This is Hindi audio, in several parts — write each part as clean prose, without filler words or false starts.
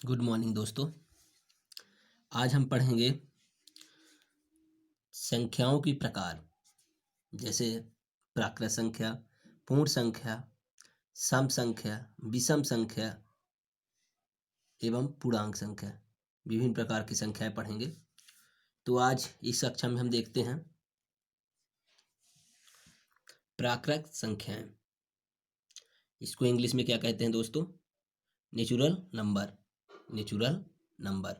गुड मॉर्निंग दोस्तों। आज हम पढ़ेंगे संख्याओं की प्रकार, जैसे प्राकृत संख्या, पूर्ण संख्या, सम संख्या, विषम संख्या एवं पूर्णांक संख्या। विभिन्न प्रकार की संख्याएं पढ़ेंगे। तो आज इस कक्षा में हम देखते हैं प्राकृत संख्याएं। इसको इंग्लिश में क्या कहते हैं दोस्तों? Natural number. नेचुरल नंबर,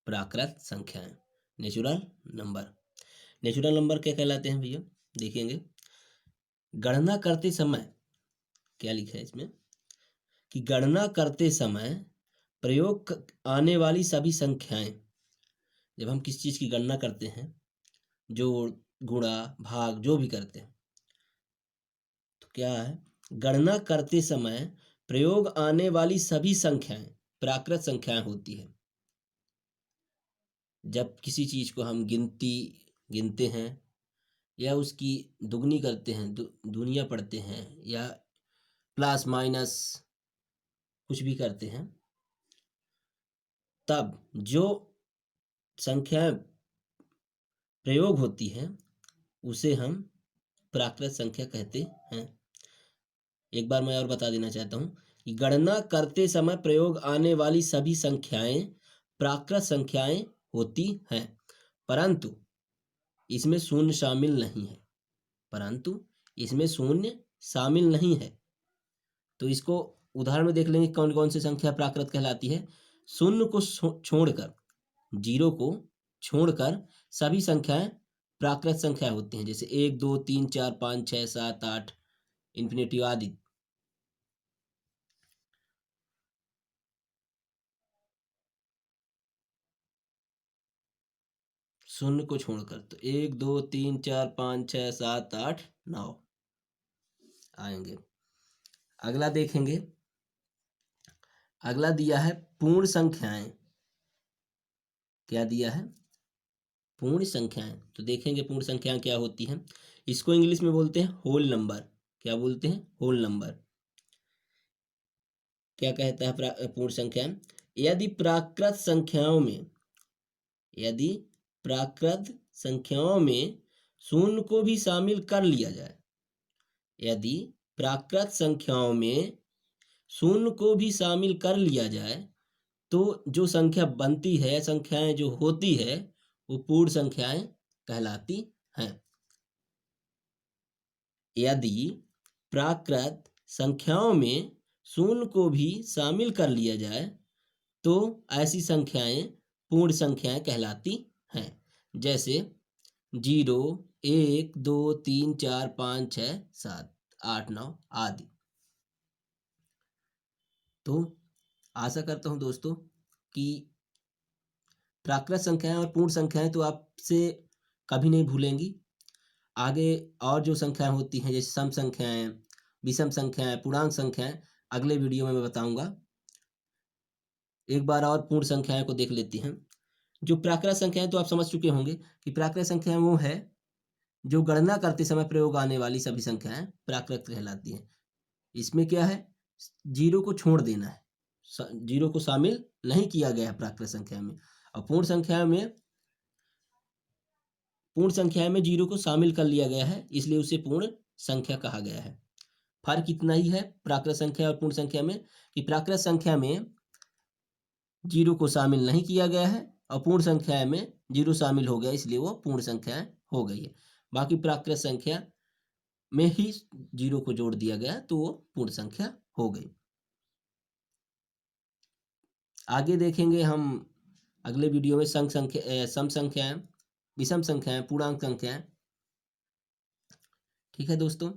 प्राकृत संख्याएं, नेचुरल नंबर। नेचुरल नंबर क्या कहलाते हैं भैया? देखेंगे गणना करते समय क्या लिखा है इसमें कि गणना करते समय प्रयोग आने वाली सभी संख्याएं। जब हम किसी चीज की गणना करते हैं, जोड़, गुणा, भाग जो भी करते हैं, तो क्या है, गणना करते समय प्रयोग आने वाली सभी संख्याएं प्राकृत संख्याएं होती है। जब किसी चीज को हम गिनते हैं या उसकी दुगनी करते हैं, दुनिया पढ़ते हैं या प्लस माइनस कुछ भी करते हैं, तब जो संख्याएं प्रयोग होती हैं उसे हम प्राकृत संख्या कहते हैं। एक बार मैं और बता देना चाहता हूं कि गणना करते समय प्रयोग आने वाली सभी संख्याएं प्राकृत संख्याएं होती हैं, परंतु इसमें शून्य शामिल नहीं है। परंतु इसमें शून्य शामिल नहीं है। तो इसको उदाहरण में देख लेंगे कौन कौन सी संख्या प्राकृत कहलाती है। शून्य को छोड़कर, जीरो को छोड़कर सभी संख्याएं प्राकृत संख्या होती हैं, जैसे 1 2 3 4 5 6 7 8 इन्फिनिटिव आदि। शून्य को छोड़कर तो 1 2 3 4 5 6 7 8 9 आएंगे। अगला देखेंगे, अगला दिया है पूर्ण संख्याएं। क्या दिया है? पूर्ण संख्याएं। तो देखेंगे पूर्ण संख्याएं क्या होती हैं। इसको इंग्लिश में बोलते हैं होल नंबर। क्या बोलते हैं? Whole number. क्या कहता है पूर्ण संख्याएं? यदि प्राकृत संख्याओं में, यदि प्राकृत संख्याओं में शून्य को भी शामिल कर लिया जाए, यदि प्राकृत संख्याओं में शून्य को भी शामिल कर लिया जाए, तो जो संख्या बनती है, संख्याएं जो होती है, वो पूर्ण संख्याएं कहलाती हैं। यदि प्राकृत संख्याओं में शून्य को भी शामिल कर लिया जाए तो ऐसी संख्याएं पूर्ण संख्याएं कहलाती हैं, जैसे 0 1 2 3 4 5 6 7 8 9 आदि। तो आशा करता हूं दोस्तों कि प्राकृत संख्याएं और पूर्ण संख्याएं तो आपसे कभी नहीं भूलेंगी। आगे और जो संख्याएं होती हैं, जैसे सम संख्याएं, विषम संख्याएं, पूर्णांक संख्याएं, अगले वीडियो में मैं बताऊंगा। एक बार और पूर्ण संख्याएं को देख लेते हैं। जो प्राकृत संख्याएं तो आप समझ चुके होंगे कि प्राकृत संख्याएं वो है जो गणना करते समय प्रयोग आने वाली सभी संख्याएं प्राकृत कहलाती हैं। इसमें क्या है, जीरो को छोड़ देना है, जीरो को शामिल नहीं किया गया है प्राकृत संख्या में। और पूर्ण संख्या में जीरो को शामिल कर लिया गया है, इसलिए उसे पूर्ण संख्या कहा गया है। फर्क इतना ही है प्राकृत संख्या और पूर्ण संख्या में कि प्राकृत संख्या में जीरो को शामिल नहीं किया गया है और पूर्ण संख्या में जीरो शामिल हो गया, इसलिए वो पूर्ण संख्या हो गई है। बाकी प्राकृत संख्या में ही जीरो को जोड़ दिया गया तो वो पूर्ण संख्या हो गई। आगे देखेंगे हम अगले वीडियो में सम संख्याएं, विषम संख्याएं, पूर्णांक संख्याएं। ठीक है दोस्तों।